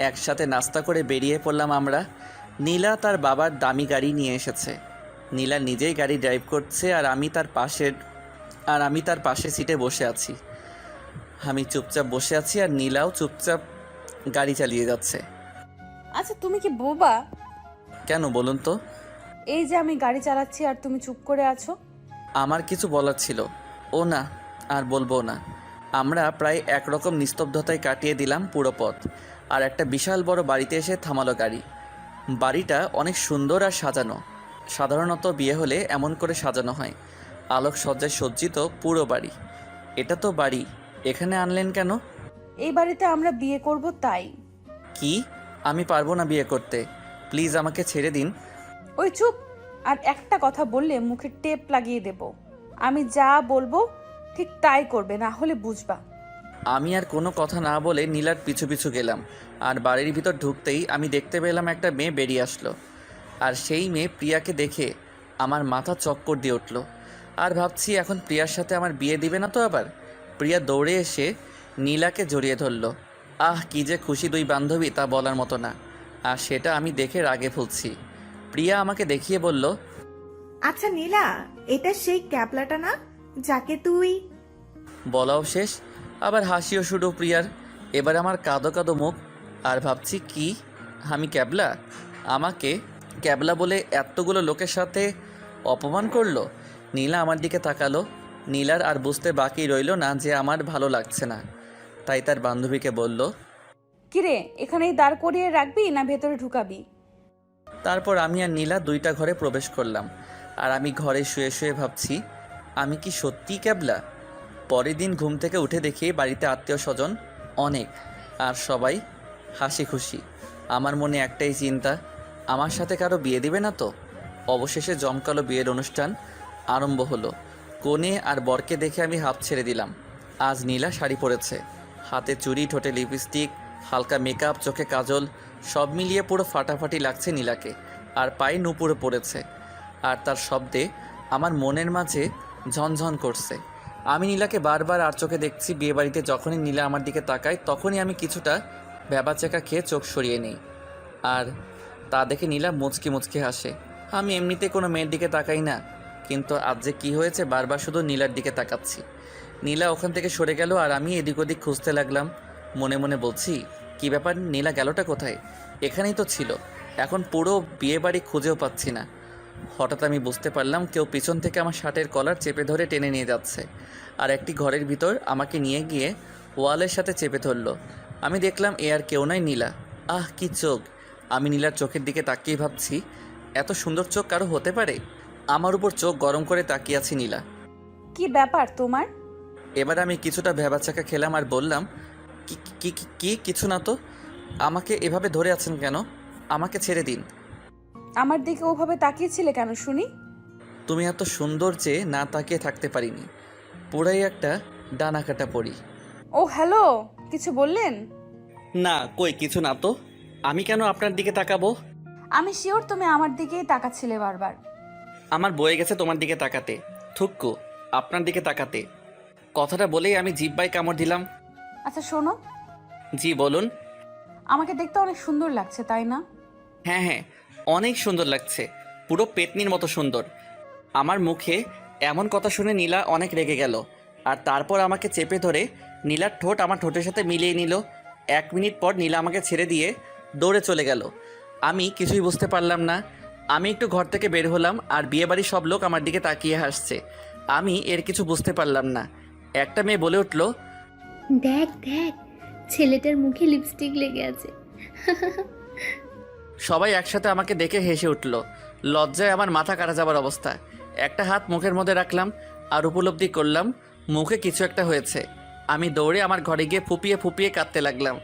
একসাথে নাস্তা করে বেরিয়ে পড়লাম আমরা। নীলা তার বাবার দামি গাড়ি নিয়ে এসেছে। নীলা নিজেই গাড়ি ড্রাইভ করছে, আর আমি তার পাশে সিটে বসে আছি। আমি চুপচাপ বসে আছি, আর নীলাও চুপচাপ গাড়ি চালিয়ে যাচ্ছে। আচ্ছা তুমি কি বোবা? কেন বলুন তো? এই যে আমি গাড়ি চালাচ্ছি আর তুমি চুপ করে আছো। আমার কিছু বলার ছিল। ও না, আর বলবো না। আমরা প্রায় একরকম নিস্তব্ধতায় কাটিয়ে দিলাম পুরো পথ, আর একটা বিশাল বড় বাড়িতে এসে থামালো গাড়ি। বাড়িটা অনেক সুন্দর আর সাজানো। সাধারণত বিয়ে হলে এমন করে সাজানো হয়, আলোকসজ্জায় সজ্জিত পুরো বাড়ি। এটা তো বাড়ি, এখানে আনলেন কেন? এই বাড়িতে আমরা বিয়ে করব তাই। কি? আমি পারবো না বিয়ে করতে, প্লিজ আমাকে ছেড়ে দিন। ওই চুপ, আর একটা কথা বললে মুখে টেপ লাগিয়ে দেব। আমি যা বলবো ঠিক তাই করবে, না হলে বুঝবা। আমি আর কোনো কথা না বলে নীলার পিছু পিছু গেলাম, আর বাড়ির ভিতর ঢুকতেই আমি দেখতে পেলাম একটা মেয়ে বেরিয়ে আসলো। আর সেই মেয়ে প্রিয়াকে দেখে আমার মাথা চক্কর দিয়ে উঠল। আর ভাবছি এখন প্রিয়ার সাথে আমার বিয়ে দিবে না তো আবার। প্রিয়া দৌড়ে এসে নীলাকে জড়িয়ে ধরল। আহ, কি যে খুশি দুই বান্ধবী তা বলার মতো না। আর সেটা আমি দেখে রাগে ফুলছি। প্রিয়া আমাকে দেখিয়ে বলল, আচ্ছা নীলা, এটা সেই ক্যাবলাটা না যাকে তুই... বলাও শেষ, আবার হাসিও শুরু প্রিয়ার। এবার আমার কাঁদো কাঁদো মুখ, আর ভাবছি কি আমি ক্যাবলা? আমাকে ক্যাবলা বলে এতগুলো লোকের সাথে অপমান করলো। নীলা আমার দিকে তাকালো। নীলার আর বুঝতে বাকি রইল না যে আমার ভালো লাগছে না, তাই তার বান্ধবীকে বলল, কিরে, এখানেই দাঁড় করিয়ে রাখবি না ভেতরে ঢুকাবি? তারপর আমি আর নীলা দুইটা ঘরে প্রবেশ করলাম। আর আমি ঘরে শুয়ে শুয়ে ভাবছি, আমি কি সত্যিই ক্যাবলা? পরের দিন ঘুম থেকে উঠে দেখি বাড়িতে আত্মীয় স্বজন অনেক, আর সবাই হাসি খুশি। আমার মনে একটাই চিন্তা, আমার সাথে কারো বিয়ে দিবে না তো? অবশেষে জমকালো বিয়ের অনুষ্ঠান আরম্ভ হলো। কনে আর বরকে দেখে আমি হাঁপ ছেড়ে দিলাম। আজ নীলা শাড়ি পরেছে, হাতে চুড়ি, ঠোঁটে লিপস্টিক, হালকা মেকআপ, চোখে কাজল, সব মিলিয়ে পুরো ফাটাফাটি লাগছে নীলাকে। আর পায়ে নুপুরে পড়েছে, আর তার শব্দে আমার মনের মাঝে ঝনঝন করছে। আমি নীলাকে বারবার আর চোখে দেখছি। বিয়েবাড়িতে যখনই নীলা আমার দিকে তাকায় তখনই আমি কিছুটা ভ্যাবাচাকা খেয়ে চোখ সরিয়ে নিই, আর তা দেখে নীলা মুচকি মুচকি হাসে। আমি এমনিতে কোনো মেয়ের দিকে তাকাই না, কিন্তু আজ যে কী হয়েছে বারবার শুধু নীলার দিকে তাকাচ্ছি। নীলা ওখান থেকে সরে গেল, আর আমি এদিক ওদিক খুঁজতে লাগলাম। মনে মনে বলছি, কী ব্যাপার, নীলা গেলটা কোথায়? এখানেই তো ছিল। এখন পুরো বিয়েবাড়ি খুঁজেও পাচ্ছি না। হঠাৎ আমি বুঝতে পারলাম কেউ পিছন থেকে আমার শার্টের কলার চেপে ধরে টেনে নিয়ে যাচ্ছে, আর একটি ঘরের ভিতর আমাকে নিয়ে গিয়ে ওয়ালের সাথে চেপে ধরলো। আমি দেখলাম এ আর কেউ নয়, নীলা। আহ, কি চোখ! আমি নীলার চোখের দিকে তাকিয়ে ভাবছি, এত সুন্দর চোখ কারো হতে পারে? আমার উপর চোখ গরম করে তাকিয়ে আছি নীলা। কি ব্যাপার তোমার? এবার আমি কিছুটা ভ্যাবাচাকা খেলাম আর বললাম, কি কি কি কিছু না তো। আমাকে এভাবে ধরে আছেন কেন? আমাকে ছেড়ে দিন। আমার দিকে ওভাবে তাকিয়েছিলে কেন শুনি? তুমি এত সুন্দর যে না তাকিয়ে থাকতে পারিনি। পুরাই একটা ডানা কাটা পড়ি। ও হ্যালো, কিছু বললেন? না, কই কিছু না তো। আমি কেন আপনার দিকে তাকাবো? আমি শিওর তুমি আমার দিকেই তাকাচ্ছিলে বারবার। আমার বয়ে গেছে তোমার দিকে তাকাতে, থুক্কু আপনার দিকে তাকাতে। কথাটা বলেই আমি জিহ্বায় কামড় দিলাম। আচ্ছা শোনো, জি বলুন। আমাকে দেখতে অনেক সুন্দর লাগছে তাই না? হ্যাঁ হ্যাঁ, অনেক সুন্দর লাগছে, পুরো পেতনির মতো সুন্দর। আমার মুখে এমন কথা শুনে নীলা অনেক রেগে গেল, আর তারপর আমাকে চেপে ধরে নীলার ঠোঁট আমার ঠোঁটের সাথে মিলিয়ে নিল। 1 মিনিট পর নীলা আমাকে ছেড়ে দিয়ে দৌড়ে চলে গেল। আমি কিছুই বুঝতে পারলাম না। আমি একটু ঘর থেকে বের হলাম, আর বিয়েবাড়ির সব লোক আমার দিকে তাকিয়ে হাসছে। আমি এর কিছু বুঝতে পারলাম না। একটা মেয়ে বলে উঠল, দেখ দেখ, ছেলেটার মুখে লিপস্টিক লেগে আছে। সবাই একসাথে আমাকে দেখে হেসে উঠল। লজ্জায় আমার মাথা কাটা যাবার অবস্থা। একটা হাত মুখের মধ্যে রাখলাম আর উপলব্ধি করলাম মুখে কিছু একটা হয়েছে। আমি দৌড়ে আমার ঘরে গিয়ে ফুপিয়ে ফুপিয়ে কাঁদতে লাগলাম।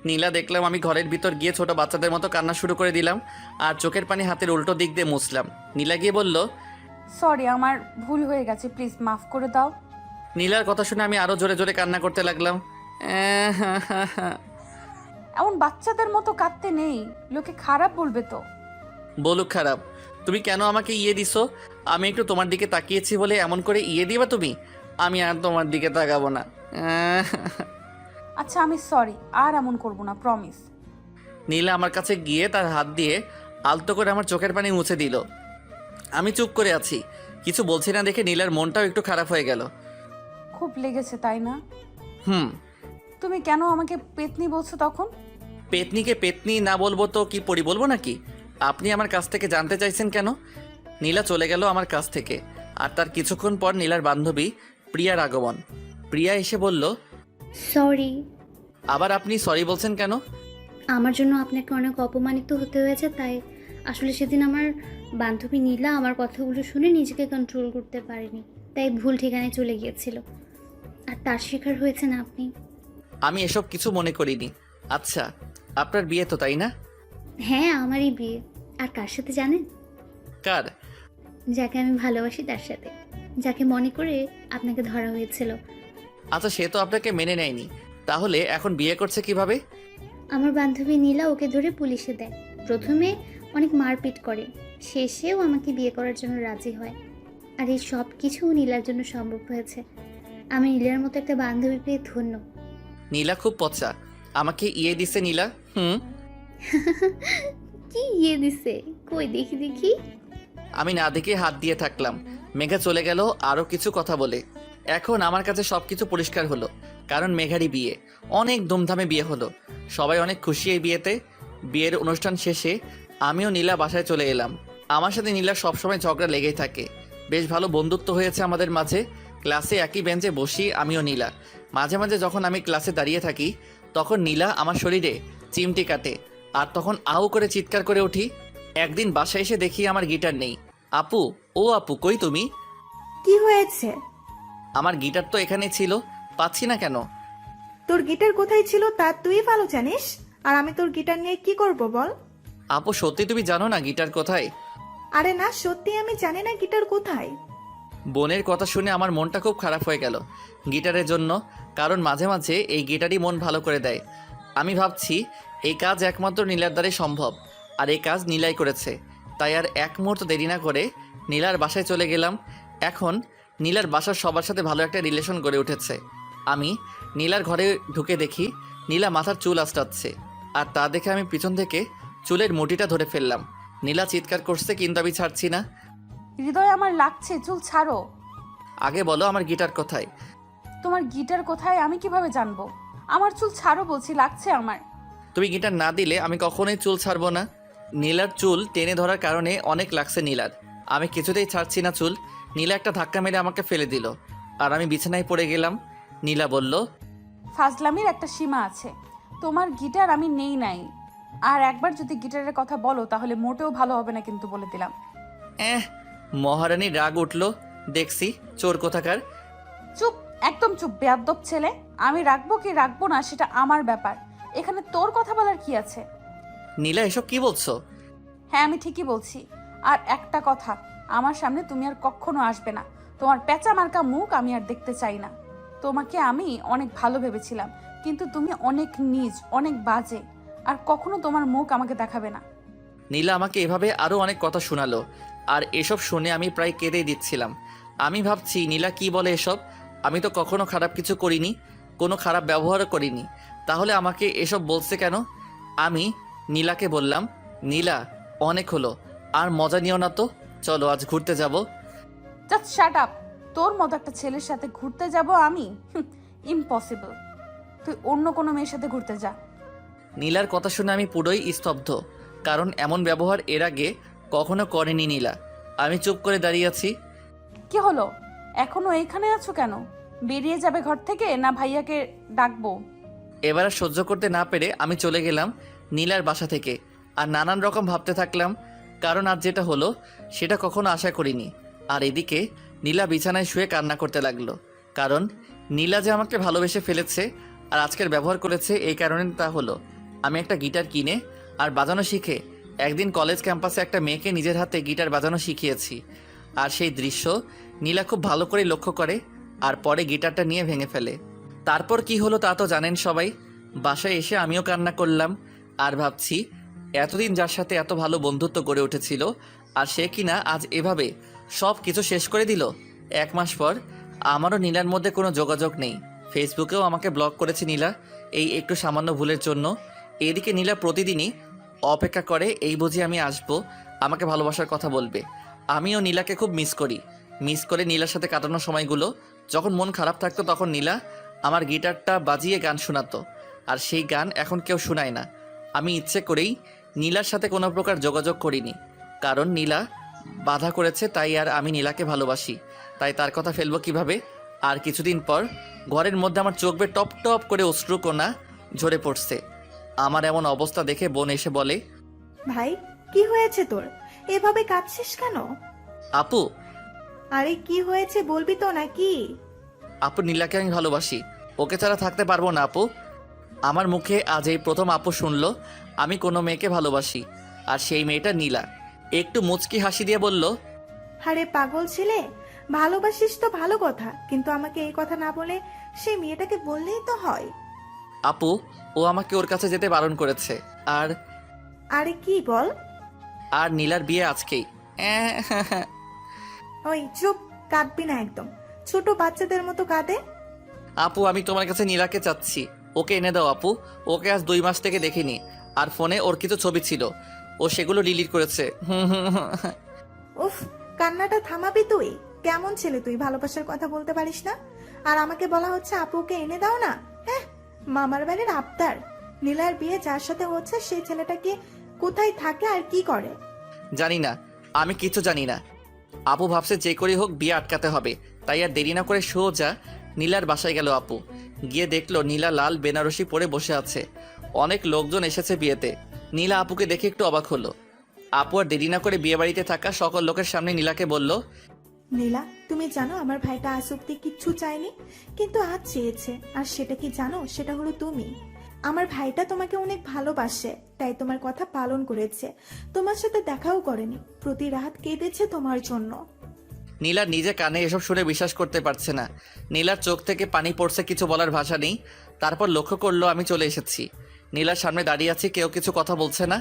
নীলা দেখলাম আমি ঘরের ভিতর গিয়ে ছোট বাচ্চাদের মতো কান্না শুরু করে দিলাম, আর চোখের পানি হাতের উল্টো দিক দিয়ে মুছলাম। নীলা গিয়ে বলল, সরি, আমার ভুল হয়ে গেছে, প্লিজ মাফ করে দাও। নীলার কথা শুনে আমি আরও জোরে জোরে কান্না করতে লাগলাম। এমন বাচ্চাদের মতো কাঁদতে নেই, লোকে খারাপ বলবে তো। বলুক খারাপ, তুমি কেন আমাকে ইয়ে দিছো? আমি একটু তোমার দিকে তাকিয়েছি বলে এমন করে ইয়ে দিবা তুমি? আমি আর তোমার দিকে তাকাবো না। আচ্ছা আমি সরি, আর এমন করবো না, প্রমিস। নীলা আমার কাছে গিয়ে তার হাত দিয়ে আলতো করে আমার চোখের পানি মুছে দিল। আমি চুপ করে আছি, কিছু বলছি না দেখে নীলার মনটাও একটু খারাপ হয়ে গেল। খুব লেগেছে তাই না? হুম। তুমি কেন আমাকে পেতনি বলছো তখন? পেতনিকে পেতনি না বলবো তো কি পরি বলবো নাকি? আপনি আমার কাছ থেকে জানতে চাইছেন কেন? নীলা চলে গেল আমার কাছ থেকে, আর তার কিছুক্ষণ পর নীলার বান্ধবী প্রিয়ার আগমন। প্রিয়া এসে বলল, সরি, আবার আপনি সরি বলছেন কেন? আমার জন্য আপনাকে অনেক অপমানিত হতে হয়েছে। তাই আসলে সেদিন আমার বান্ধবী নীলা আমার কথাগুলো শুনে নিজেকে কন্ট্রোল করতে পারেনি, তাই ভুল ঠিকানায় চলে গিয়েছিল, আর তার শিকার হয়েছেন আপনি। আমি এসব কিছু মনে করিনি। আচ্ছা, আপনার বিয়ে তো তাই না? হ্যাঁ, আমারই বিয়ে। আর কার সাথে জানেন? কার? যাকে আমি ভালোবাসি তার সাথে, যাকে মনে করে আপনাকে ধরা হয়েছিল। আচ্ছা, সে তো আপনাকে মেনে নেয়নি, তাহলে এখন বিয়ে করছে কিভাবে? আমার বান্ধবী নীলা ওকে ধরে পুলিশে দেয়। প্রথমে অনেক মারপিট করে, শেষেও আমাকে বিয়ে করার জন্য রাজি হয়। আর এই সব কিছু নীলার জন্য সম্ভব হয়েছে। আমি নীলার মতো একটা বান্ধবী পেয়ে ধন্য। নীলা খুব পচা, আমাকে ইয়ে দিছে নীলা। কি ইয়ে দিছে? কই দেখি দেখি। আমি না দেখে হাত দিয়ে থাকলাম। মেঘা চলে গেল আরও কিছু কথা বলে। এখন আমার কাছে সব কিছু পরিষ্কার হলো, কারণ মেঘারই বিয়ে, অনেক ধুমধামে বিয়ে হলো। সবাই অনেক খুশি এই বিয়েতে। বিয়ের অনুষ্ঠান শেষে আমিও নীলা বাসায় চলে এলাম। আমার সাথে নীলা সবসময় ঝগড়া লেগেই থাকে। বেশ ভালো বন্ধুত্ব হয়েছে আমাদের মাঝে। ক্লাসে একই বেঞ্চে বসি আমিও নীলা। মাঝে মাঝে যখন আমি ক্লাসে দাঁড়িয়ে থাকি, তখন নীলা আমার শরীরে চিমটি কাটে, আর তখন আউ করে চিৎকার করে উঠি। একদিন বাসায় এসে দেখি আমার গিটার নেই। আপু, ও আপু, কই তুমি? কি হয়েছে? আমার গিটার তো এখানে ছিল, পাচ্ছি না কেন? তোর গিটার কোথায় ছিল তা তুই ভালো জানিস, আর আমি তোর গিটার নিয়ে কি করব বল? আপু, সত্যি তুমি জানো না গিটার কোথায়? আরে না, সত্যি আমি জানি না গিটার কোথায়। বোনের কথা শুনে আমার মনটা খুব খারাপ হয়ে গেল গিটারের জন্য, কারণ মাঝে মাঝে এই গিটারই মন ভালো করে দেয়। আমি ভাবছি এই কাজ একমাত্র নীলার দ্বারাই সম্ভব, আর এই কাজ নীলাই করেছে। তাই আর এক মুহূর্ত দেরি না করে নীলার বাসায় চলে গেলাম। এখন নীলার বাসার সবার সাথে ভালো একটা রিলেশন গড়ে উঠেছে। আমি নীলার ঘরে ঢুকে দেখি নীলা মাথার চুল আঁচড়াচ্ছে, আর তা দেখে আমি পিছন থেকে চুলের মুঠিটা ধরে ফেললাম। নীলা চিৎকার করছে, কিন্তু আমি ছাড়ছি না। হৃদয় আমার লাগছে, চুল ছাড়ো। আগে বলো আমার গিটার কোথায়? তোমার গিটার কোথায় আমি কিভাবে জানবো? আমার চুল ছাড়ো বলছি, লাগছে আমার। তুমি গিটার না দিলে আমি কখনোই চুল ছাড়বো না। নীলার চুল টেনে ধরার কারণে অনেক লাগছে নীলার। আমি কিছুতেই ছাড়ছি না চুল। নীলা একটা ধাক্কা মেরে আমাকে ফেলে দিল, আর আমি বিছানায় পড়ে গেলাম। নীলা বলল, ফাজলামির একটা সীমা আছে। তোমার গিটার আমি নেই নাই, আর একবার যদি গিটারের কথা বলো তাহলে মোটেও ভালো হবে না, কিন্তু বলে দিলাম। মহারানীর রাগ উঠল দেখছি, চোর কোথাকার। চুপ, একদম চুপ, বেয়াদ্দপ ছেলে। আমি রাখবো কি রাখবো না সেটা আমার ব্যাপার, এখানে তোর কথা বলার কি আছে? নীলা, এসব কি বলছো? হ্যাঁ আমি ঠিকই বলছি। আর একটা কথা, আমার সামনে তুমি আর কখনো আসবে না। তোমার পেঁচা মার্কা মুখ আমি আর দেখতে চাই না। তোমাকে আমি অনেক ভালো ভেবেছিলাম, কিন্তু তুমি অনেক নীচ, অনেক বাজে, আর কখনো তোমার মুখ আমাকে দেখাবে না। নীলা আমাকে এভাবে আরও অনেক কথা শোনালো, আর এসব শুনে আমি প্রায় কেঁদেই দিচ্ছিলাম। আমি ভাবছি নীলা কি বলে এসব, আমি তো কখনো খারাপ কিছু করিনি, কোনো খারাপ ব্যবহারও করিনি, তাহলে আমাকে এসব বলছে কেন? আমি নীলাকে বললাম, নীলা অনেক হলো, আর মজা নিও না তো, চলো আজ ঘুরতে যাব। Just shut up. তোর মতো একটা ছেলের সাথে ঘুরতে যাব আমি? ইম্পসিবল। তুই অন্য কোনো মেয়ের সাথে ঘুরতে যা। নীলার কথা শুনে আমি পুরোই স্তব্ধ, কারণ এমন ব্যবহার এর আগে কখনো করেনি নীলা। আমি চুপ করে দাঁড়িয়ে আছি। কি হলো, এখনো এখানে আছো কেন? বেরিয়ে যাবে ঘর থেকে, না ভাইয়াকে ডাকবো? এবার আর সহ্য করতে না পেরে আমি চলে গেলাম নীলার বাসা থেকে, আর নানান রকম ভাবতে থাকলাম, কারণ আজ যেটা হলো সেটা কখনো আশা করিনি। আর এদিকে নীলা বিছানায় শুয়ে কান্না করতে লাগলো, কারণ নীলা যে আমাকে ভালোবেসে ফেলেছে আর আজকের ব্যবহার করেছে, এই কারণে তা হলো আমি একটা গিটার কিনে আর বাজানো শিখে একদিন কলেজ ক্যাম্পাসে একটা মেয়েকে নিজের হাতে গিটার বাজানো শিখিয়েছি। আর সেই দৃশ্য নীলা খুব ভালো করে লক্ষ্য করে, আর পরে গিটারটা নিয়ে ভেঙে ফেলে। তারপর কি হলো তা তো জানেন সবাই। বাসায় এসে আমিও কান্না করলাম, আর ভাবছি এতদিন যার সাথে এত ভালো বন্ধুত্ব গড়ে উঠেছিল, আর সে কিনা আজ এভাবে সব কিছু শেষ করে দিল। 1 মাস পর আমারও নীলার মধ্যে কোনো যোগাযোগ নেই, ফেসবুকেও আমাকে ব্লক করেছে নীলা এই একটু সামান্য ভুলের জন্য। এদিকে নীলা প্রতিদিনই অপেক্ষা করে, এই বুঝি আমি আসবো, আমাকে ভালোবাসার কথা বলবে। আমিও নীলাকে খুব মিস করে নীলার সাথে কাটানো সময়গুলো। যখন মন খারাপ থাকতো তখন নীলা আমার গিটারটা বাজিয়ে গান শোনাতো, আর সেই গান এখন কেউ শোনায় না। আমি ইচ্ছে করেই নীলার সাথে কোনো প্রকার যোগাযোগ করিনি, কারণ নীলা বাধা করেছে, তাই আর আমি নীলাকে ভালোবাসি, তাই তার কথা ফেলবো কিভাবে। আর কিছুদিন পর ঘরের মধ্যে আমার চোখ বেয়ে টপ টপ করে অশ্রুকণা ঝরে পড়ছে। আমার এমন অবস্থা দেখে বোন এসে বলে, ভাই কি হয়েছে তোর, এভাবে কাঁদছিস কেন? আপু আরে কি হয়েছে বলবি তো নাকি? আপু নীলাকে আমি ভালোবাসি, ওকে ছাড়া থাকতে পারবো না আপু। আমার মুখে আজ এই প্রথম আপু শুনলো আমি কোনো মেয়েকে ভালোবাসি, আর সেই মেয়েটা নীলা। একটু মুচকি হাসি দিয়ে বলল, আরে পাগল ছেলে, ভালোবাসিস তো ভালো কথা, কিন্তু আমাকে এই কথা না বলে সেই মেয়েটাকে বললেই তো হয়। আপু ও আমাকে ওর কাছে যেতে বারণ করেছে, আর আরে কি বল? আর নীলার বিয়ে আজকেই। ওই চুপ, কাঁদবি না একদম, ছোট বাচ্চাদের মতো কাঁদে। আপু আমি তোমার কাছে নীলাকে চাচ্ছি, ওকে এনে দাও আপু। ওকে আজ 2 মাস থেকে দেখিনি, আর ফোনে ওর কিছু ছবি ছিল, ও সেগুলো ডিলিট করেছে। উফ, কান্নাটা থামাবি তুই? কেমন ছেলে তুই, ভালোবাসার কথা বলতে পারিস না? আর আমাকে বলা হচ্ছে আপুকে এনে দাও না। হ্যাঁ, মামার বাড়ির আবদার। নীলার বিয়ে যার সাথে হচ্ছে সেই ছেলেটা কি কোথায় থাকে আর কি করে? জানি না, আমি কিছু জানি না। আপু ভাবছে যে করে হোক বিয়ে আটকাতে হবে, তাই আর দেরি না করে সোজা নীলার বাসায় গেল আপু। গিয়ে দেখলো নীলা লাল বেনারসি পরে বসে আছে, অনেক লোকজন এসেছে বিয়েতে। নীলা আপুকে দেখে একটু অবাক হলো। আপু আর দেরি না করে বিয়ে বাড়িতে থাকা সকল লোকের সামনে নীলাকে বলল, নীলা, তুমি জানো আমার ভাইটা আজ অব্দি কিচ্ছু চায়নি, কিন্তু আজ চেয়েছে। আর সেটা কি জানো? সেটা হলো তুমি। আমার ভাইটা তোমাকে অনেক ভালোবাসে, তাই তোমার কথা পালন করেছে। তোমার সাথে দেখাও করেনি, প্রতি রাত কেঁদেছে তোমার জন্য। নীলা নিজে কানে এসব শুনে বিশ্বাস করতে পারছে না। নীলার চোখ থেকে পানি পড়ছে, কিছু বলার ভাষা নেই। তারপর লক্ষ্য করলো আমি চলে এসেছি। নীলার সামনে দাঁড়িয়ে আছি, কেউ কিছু কথা বলছে না।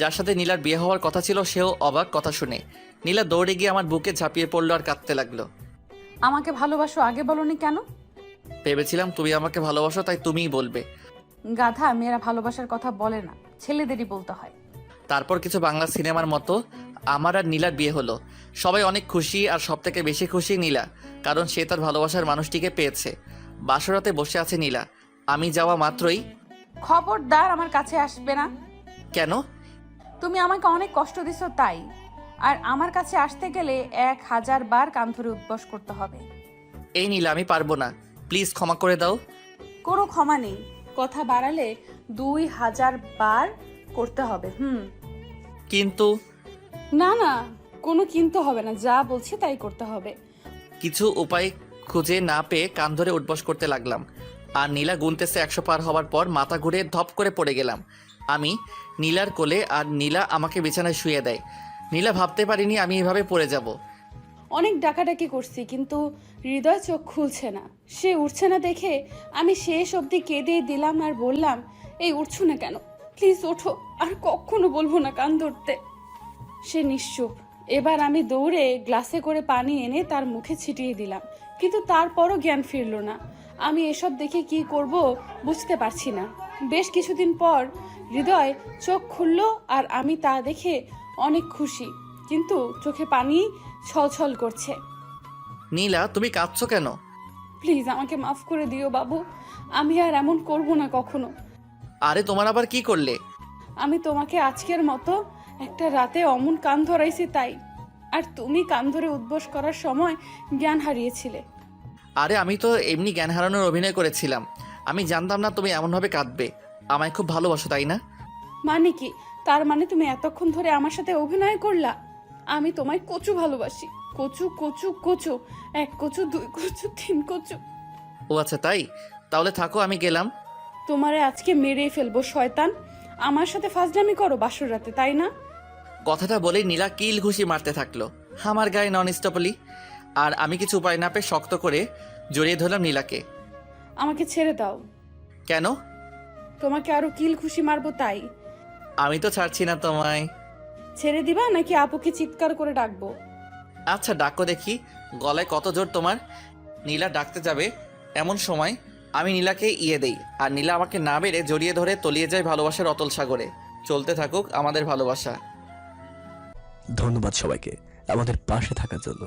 যার সাথে নীলার বিয়ে হওয়ার কথা ছিল সেও অবাক কথা শুনে। নীলা দৌড়ে গিয়ে আমার বুকে ঝাঁপিয়ে পড়লো আর কাঁদতে লাগলো। আমাকে ভালোবাসো, আগে বলনি কেন? ভেবেছিলাম তুমি আমাকে ভালোবাসো, তাই তুমিই বলবে। গাধা, মেয়েরা ভালোবাসার কথা বলে না, ছেলেদেরই বলতে হয়। তারপর কিছু বাংলা সিনেমার মতো আমার আর নীলার বিয়ে হলো। সবাই অনেক খুশি, আর সব থেকে বেশি খুশি নীলা, কারণ সে তার ভালোবাসার মানুষটিকে পেয়েছে। বাসরাতে বসে আছে নীলা। আমি যাওয়া মাত্রই, খবরদার আমার কাছে আসবে না। কেন? তুমি আমাকে অনেক কষ্ট দিছো তাই। আর আমার কাছে আসতে গেলে 1000 বার কান ধরে উদ্বাস করতে হবে। এই নীলা আমি পারবো না, প্লিজ ক্ষমা করে দাও। কোনো ক্ষমা নেই, কথা বাড়ালে 2000 বার করতে হবে। কিন্তু না না, কোনো কিন্তু হবে না, যা বলছি তাই করতে হবে। কিছু উপায় খুঁজে না পেয়ে কান ধরে উঠবস করতে লাগলাম। আর নীলা গুনতেছে 100 পার হওয়ার পর মাথা ঘুরে ধপ করে পড়ে গেলাম আমি নীলার কোলে, আর নীলা আমাকে বিছানায় শুয়ে দেয়। নীলা ভাবতে পারিনি আমি এভাবে পড়ে যাব। অনেক ডাকাডাকি করছি, কিন্তু হৃদয় চোখ খুলছে না। সে উঠছে না দেখে আমি শেষ অবধি কেঁদে দিলাম আর বললাম, এই উঠছো না কেন? প্লিজ ওঠো, আর কখনো বলবো না কান ধরতে। সে নিশ্চুপ। এবার আমি দৌড়ে গ্লাসে করে পানি এনে তার মুখে ছিটিয়ে দিলাম, কিন্তু তারপরও জ্ঞান ফিরল না। আমি এসব দেখে কি করব বুঝতে পারছি না। বেশ কিছুদিন পর হৃদয় চোখ খুলল, আর আমি তা দেখে অনেক খুশি, কিন্তু চোখে পানি ছলছল করছে। নীলা, তুমি কাঁদছো কেন? প্লিজ আমাকে মাফ করে দিও বাবু, আমি আর এমন করব না কখনো। আরে তোমার আবার কি করলে? আমি তোমাকে আজকের মতো একটা রাতে অমন কান ধরাইছি তাই, আর তুমি কান ধরে উদ্বোস করার সময় জ্ঞান হারিয়েছিলে। আরে আমি তো এমনি জ্ঞান হারানোর অভিনয় করেছিলাম। আমি জানতাম না তুমি এমনভাবে কাঁদবে। আমায় খুব ভালোবাসো তাই না? মানে কি? তার মানে তুমি এতক্ষণ ধরে আমার সাথে অভিনয় করলা? আমি তোমায় কচু ভালোবাসি, কচু কচু কচু, 1 কচু 2 কচু 3 কচু। ও আচ্ছা তাই, তাহলে থাকো, আমি গেলাম। তোমারে আজকে মেরেই ফেলবো শয়তান। আমার সাথে ফাজলামি করো বাসর রাতে, তাই না? কথাটা বলেই নীলা কিল ঘুষি মারতে থাকলো আমার গায়ে নন স্টপলি। আর আমি কিছু উপায় না পেয়ে শক্ত করে জড়িয়ে ধরলাম নীলাকে। আমাকে ছেড়ে দাও। কেন? তোমাকে আরো কিল খুশি মারবো তাই। আমি তো ছাড়ছি না তোমায়। ছেড়ে দিবা নাকি আপুকে চিৎকার করে ডাকবো? আচ্ছা ডাকো দেখি, গলায় কত জোর তোমার। নীলা ডাকতে যাবে এমন সময় আমি নীলাকে ইয়ে দেই, আর নীলা আমাকে না বেড়ে জড়িয়ে ধরে তলিয়ে যায় ভালোবাসার অতল সাগরে। চলতে থাকুক আমাদের ভালোবাসা। ধন্যবাদ সবাইকে আমাদের পাশে থাকার জন্য।